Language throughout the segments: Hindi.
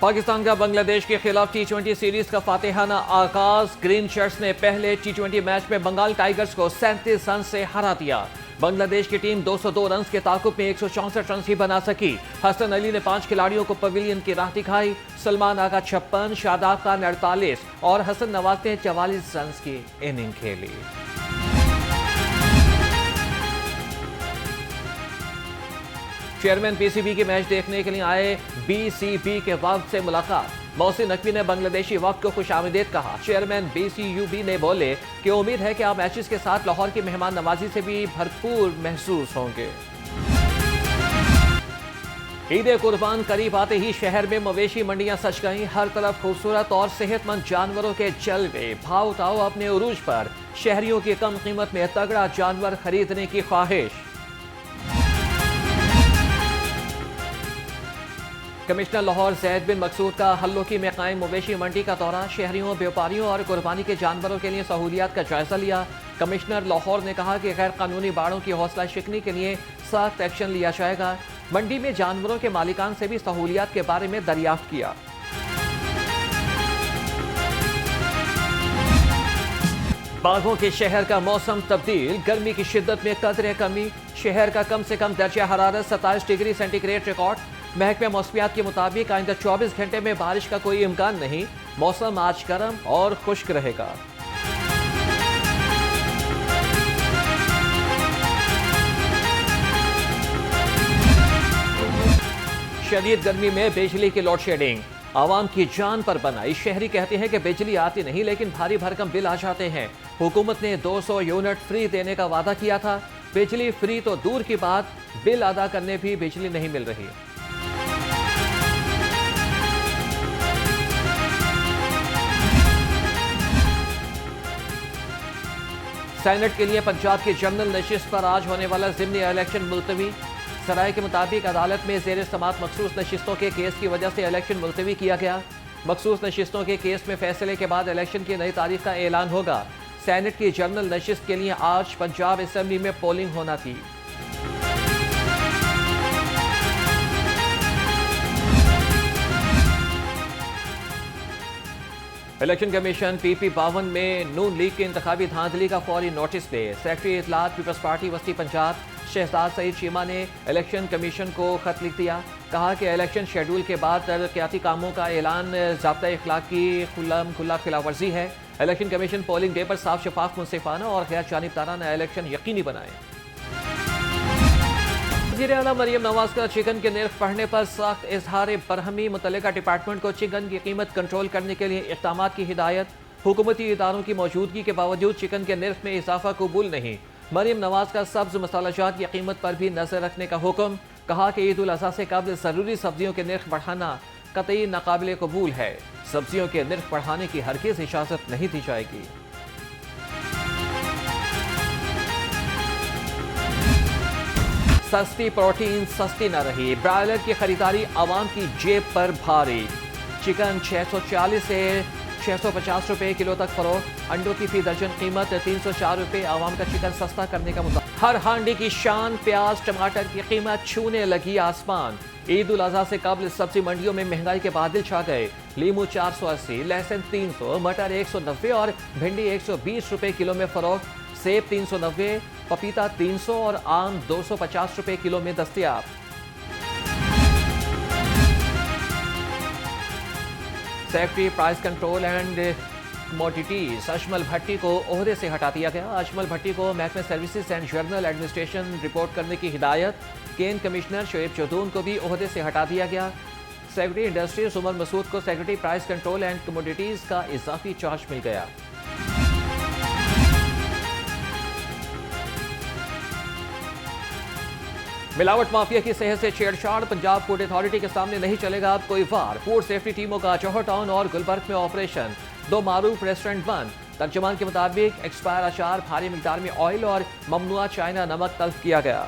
पाकिस्तान का बांग्लादेश के खिलाफ टी20 सीरीज का फातेहाना आगाज। ग्रीन शर्ट्स ने पहले टी20 मैच में बंगाल टाइगर्स को 37 रन से हरा दिया। बांग्लादेश की टीम 202 रन के ताकुब में 164 रन ही बना सकी। हसन अली ने 5 खिलाड़ियों को पवेलियन की राह दिखाई। सलमान आगा 56, शादाब खान 48 और हसन नवाज ने 44 रन की इनिंग खेली। चेयरमैन पीसीबी के मैच देखने के लिए आए बीसीबी के वफ्द से मुलाकात। मोहसिन नकवी ने बांग्लादेशी वफ्द को खुशामदीद कहा। चेयरमैन बीसीयूबी ने बोले कि उम्मीद है कि आप मैचेस के साथ लाहौर की मेहमान नवाजी से भी भरपूर महसूस होंगे। ईद कुर्बान करीब आते ही शहर में मवेशी मंडियां सज गईं। हर तरफ खूबसूरत और सेहतमंद जानवरों के जलवे। भाव ताओ अपने उरूज पर। शहरियों की कम कीमत में तगड़ा जानवर खरीदने की ख्वाहिश। कमिश्नर लाहौर ज़ैद बिन मकसूद का हल्लोकी में कायम मवेशी मंडी का दौरा। शहरियों, व्यापारियों और कुर्बानी के जानवरों के लिए सहूलियात का जायजा लिया। कमिश्नर लाहौर ने कहा कि गैर कानूनी बाड़ों की हौसला शिकनी के लिए सख्त एक्शन लिया जाएगा। मंडी में जानवरों के मालिकान से भी सहूलियात के बारे में दरियाफ्त किया। बागों के शहर का मौसम तब्दील। गर्मी की शिद्दत में कदरे कमी। शहर का कम से कम दर्जा हरारत 27 डिग्री सेंटीग्रेड रिकॉर्ड। महकमे मौसमियात के मुताबिक आइंदा 24 घंटे में बारिश का कोई इम्कान नहीं। मौसम आज गर्म और खुश्क रहेगा। शदीद गर्मी में बिजली की लोड शेडिंग आवाम की जान पर बनाई। शहरी कहते हैं कि बिजली आती नहीं लेकिन भारी भरकम बिल आ जाते हैं। हुकूमत ने 200 यूनिट फ्री देने का वादा किया था। बिजली फ्री तो दूर की बात, बिल अदा करने भी बिजली नहीं मिल रही। सेनेट के लिए पंजाब की जनरल नशिस्त पर आज होने वाला ज़िमनी इलेक्शन मुलतवी। सराय के मुताबिक अदालत में ज़ेर समात मखसूस नशिस्तों के केस की वजह से इलेक्शन मुलतवी किया गया। मखसूस नशिस्तों के केस में फैसले के बाद इलेक्शन की नई तारीख का ऐलान होगा। सेनेट की जनरल नशिस्त के लिए आज पंजाब असेंबली में पोलिंग होना थी। इलेक्शन कमीशन PP52 में नून लीग के इंतखाबी धांधली का फौरी नोटिस दे। सेक्रेटरी इत्तलात पीपल्स पार्टी वस्ती पंजाब शहजाद सईद चीमा ने इलेक्शन कमीशन को खत लिख दिया। कहा कि इलेक्शन शेड्यूल के बाद तरक्याती कामों का ऐलान ज़ाब्ता इखलाक की खुला खिलाफवर्जी है। इलेक्शन कमीशन पोलिंग डे पर साफ शफाफ, मुनसिफाना और गैर जानिबदाराना इलेक्शन यकीनी बनाए। वज़ीर आला मरियम नवाज का चिकन के निर्ख बढ़ने पर सख्त इजहार बरहमी। मुतल्लिका डिपार्टमेंट को चिकन की कीमत कंट्रोल करने के लिए इक़दाम की हिदायत। हुकूमती इदारों की मौजूदगी के बावजूद चिकन के निर्ख में इजाफा कबूल नहीं। मरियम नवाज का सब्ज मसालाजात की कीमत पर भी नजर रखने का हुक्म। कहा कि ईद उल अज़हा से कबल ज़रूरी सब्जियों के निर्ख बढ़ाना कतई नाकाबिल कबूल है। सब्जियों के निर्ख बढ़ाने की हरगिज़ इजाज़त नहीं दी जाएगी। सस्ती प्रोटीन सस्ती न रही। ब्रायलर की खरीदारी आवाम की जेब पर भारी। चिकन 640 से 650 रुपए किलो तक फरोख्त। अंडों की फी दर्जन कीमत 304 रुपए। आवाम का चिकन सस्ता करने का मुद्दा। हर हांडी की शान। प्याज टमाटर की कीमत छूने लगी आसमान। ईद उल अज़हा से कबल सब्जी मंडियों में महंगाई के बादल छा गए। लीमू 480, लहसुन 300, मटर 190 और भिंडी 120 रुपए किलो में फरोख्त। सेब 390, पपीता 300 और आम 250 रुपए किलो में दस्तयाब। Secretary price control and commodities Ajmal Bhatti को ओहदे से हटा दिया गया। अजमल भट्टी को महकमे services and journal administration report करने की हिदायत। केन कमिश्नर शोएब चौधून को भी ओहदे से हटा दिया गया। सेक्रेटरी इंडस्ट्रीज उमर मसूद को secretary price control and commodities का इजाफी चार्ज मिल गया। मिलावट माफिया की सेहत से छेड़छाड़। पंजाब फूड अथॉरिटी के सामने नहीं चलेगा अब कोई वार। फूड सेफ्टी टीमों का जौहर टाउन और गुलबर्ग में ऑपरेशन। 2 मारूफ रेस्टोरेंट बंद। तर्जुमान के मुताबिक एक्सपायर अचार, भारी मिकदार में ऑयल और ममनुआ चाइना नमक तल्फ किया गया।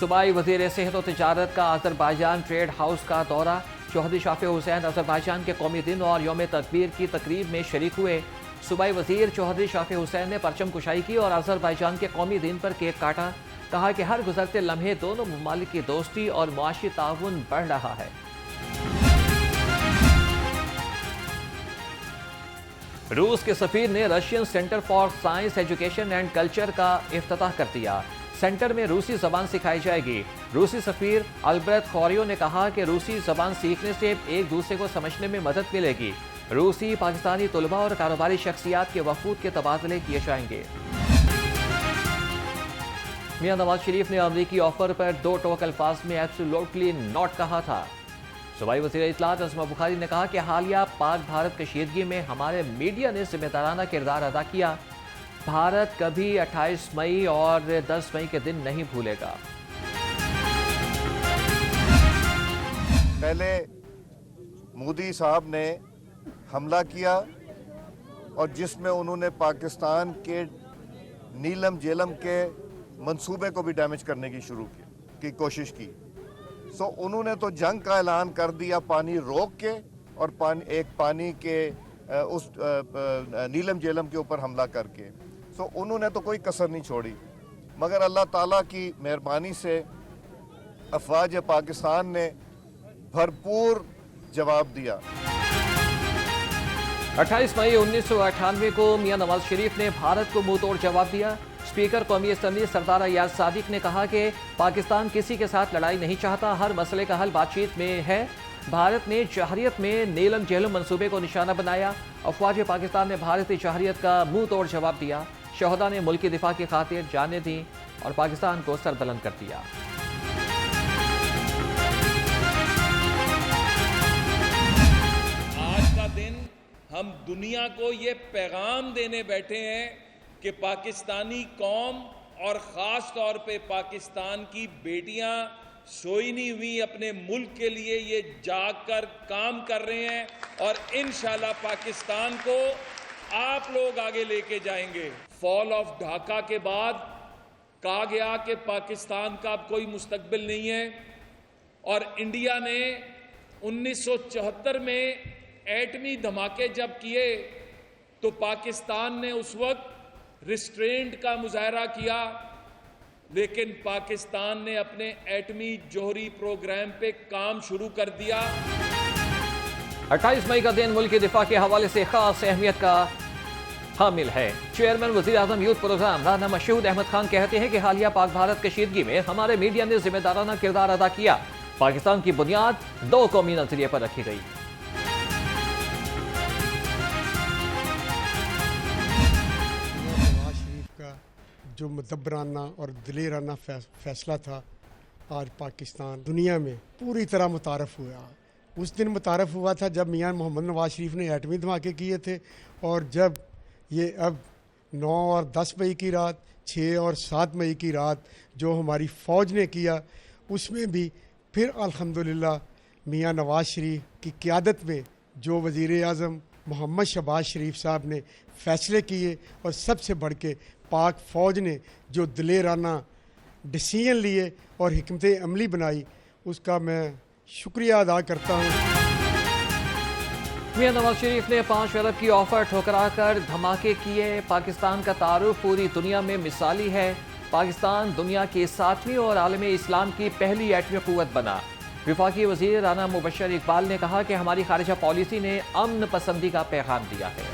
सूबाई वज़ीर सेहत और तिजारत का अज़रबाईजान ट्रेड हाउस का दौरा। चौधरी शाफी हुसैन अज़रबाईजान के कौमी दिन और यौम तकबीर की तकरीब में शरीक हुए। सूबाई वजीर चौधरी शाफी हुसैन ने परचम कुशाई की और अजरबैजान के कौमी दिन पर केक काटा। कहा कि हर गुजरते लम्हे दोनों ममालिक की दोस्ती और मुआशी ताउन बढ़ रहा है। रूस के सफीर ने Russian centre for science education and culture का इफ्तिताह कर दिया। सेंटर में रूसी जबान सिखाई जाएगी। रूसी सफीर अल्ब्रेट खोरियो ने कहा कि रूसी जबान सीखने से एक दूसरे को समझने में मदद मिलेगी। रूसी पाकिस्तानी तुलबा और कारोबारी शख्सियात के वफूद के तबादले किए जाएंगे। मियां नवाज शरीफ ने अमरीकी ऑफर पर दो टोक अल्फाज में एब्सोल्युटली नॉट कहा था। सूबाई वज़ीर इत्तलात अज़मा बुखारी ने कहा कि हालिया पाक भारत कशीदगी में हमारे मीडिया ने जिम्मेदाराना किरदार अदा किया। भारत कभी 28 मई और 10 मई के दिन नहीं भूलेगा। पहले मोदी साहब ने हमला किया और जिसमें उन्होंने पाकिस्तान के नीलम जेलम के मंसूबे को भी डैमेज करने की कोशिश की। सो उन्होंने तो जंग का ऐलान कर दिया पानी रोक के और पानी के उस नीलम जेलम के ऊपर हमला करके। सो उन्होंने तो कोई कसर नहीं छोड़ी, मगर अल्लाह ताला की मेहरबानी से अफवाज पाकिस्तान ने भरपूर जवाब दिया। 28 मई 1998 को मियां नवाज शरीफ ने भारत को मुंहतोड़ जवाब दिया। स्पीकर कौमी असम्बली सरदार अयाज सादिक ने कहा कि पाकिस्तान किसी के साथ लड़ाई नहीं चाहता, हर मसले का हल बातचीत में है। भारत ने जहरियत में नीलम जेलम मंसूबे को निशाना बनाया। अफवाज पाकिस्तान ने भारतीय जहरियत का मुंह तोड़ जवाब दिया। शहदा ने मुल्की दिफा की खातिर जानें दी और पाकिस्तान को सरबुलंद कर दिया। आज का दिन हम दुनिया को ये पैगाम देने बैठे हैं कि पाकिस्तानी कौम और ख़ास तौर पे पाकिस्तान की बेटियां सोई नहीं हुई, अपने मुल्क के लिए ये जाग कर काम कर रहे हैं और इंशाल्लाह पाकिस्तान को आप लोग आगे लेके जाएंगे। फॉल ऑफ ढाका के बाद कहा गया कि पाकिस्तान का अब कोई मुस्तकबिल नहीं है और इंडिया ने 1974 में एटमी धमाके जब किए तो पाकिस्तान ने उस वक्त रिस्ट्रेंट का मुजाहरा किया, लेकिन पाकिस्तान ने अपने एटमी जोहरी प्रोग्राम पे काम शुरू कर दिया। 28 मई का दिन मुल्क के दिफा के हवाले से खास अहमियत का हामिल है। चेयरमैन वज़ीर आज़म यूथ प्रोग्राम राना मशहूद अहमद खान कहते हैं कि हालिया पाक भारत कशीदगी में हमारे मीडिया ने जिम्मेदाराना किरदार अदा किया। पाकिस्तान की बुनियाद दो कौमी नजरिए पर रखी गई। जो मुदब्बराना और दिलेराना फैसला था, आज पाकिस्तान दुनिया में पूरी तरह मुतारफ़ हुआ। उस दिन मुतारफ़ हुआ था जब मियां मोहम्मद नवाज शरीफ ने एटमी धमाके किए थे, और जब ये अब 9 और 10 मई की रात, 6 और 7 मई की रात जो हमारी फ़ौज ने किया, उसमें भी फिर अल्हम्दुलिल्लाह मियां नवाज शरीफ की क़ियादत में जो वज़ीर आज़म मोहम्मद शहबाज शरीफ साहब ने फ़ैसले किए और सबसे बढ़ के पाक फ़ौज ने जो दिलेराना डिसीजन लिए और हिकमत अमली बनाई, उसका मैं शुक्रिया अदा करता हूँ। मियां नवाज शरीफ ने 5 अरब की ऑफर ठुकरा कर धमाके किए। पाकिस्तान का तारुफ पूरी दुनिया में मिसाली है। पाकिस्तान दुनिया की 7वीं और आलमी इस्लाम की पहली एटमी क़ुव्वत बना। वफाकी वज़ीर राना मुबशर इकबाल ने कहा कि हमारी खारिजा पॉलिसी ने अमन पसंदी का पैगाम दिया है।